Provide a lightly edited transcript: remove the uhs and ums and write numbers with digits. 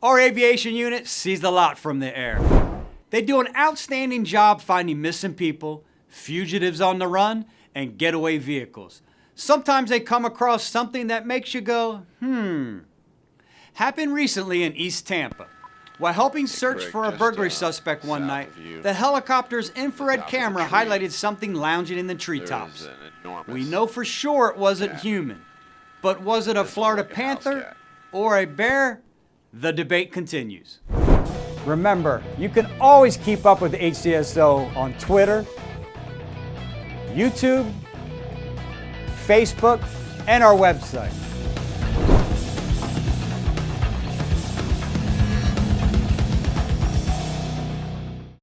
Our aviation unit sees a lot from the air. They do an outstanding job finding missing people, fugitives on the run, and getaway vehicles. Sometimes they come across something that makes you go, Happened recently in East Tampa. While helping search for a burglary suspect one night, the helicopter's infrared camera highlighted something lounging in the treetops. We know for sure it wasn't human, but was it a Florida panther or a bear? The debate continues. Remember, you can always keep up with HCSO on Twitter, YouTube, Facebook, and our website.